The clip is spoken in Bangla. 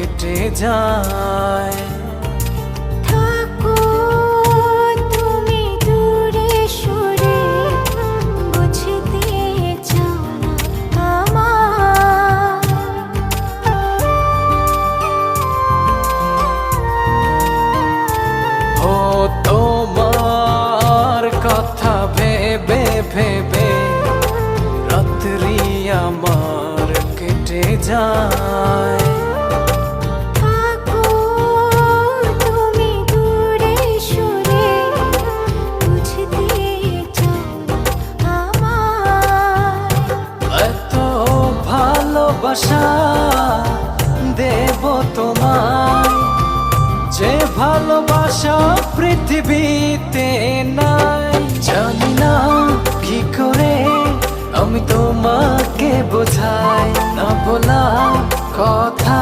কেটে যায়। থাকো তুমি দূরে সরে, বুঝতে চাও না আমার। ও তোমার কথা ভেবে ভেবে রাত্রি আমার কেটে যায়। থাকো তুমি দূরে সরে, বুঝতে চাও না আমার। এত ভালোবাসা দেব তোমায়, যে ভালোবাসা পৃথিবীতে নাই। জানি না কি করে আমি তোমাকে বোঝাই, না বলা কথা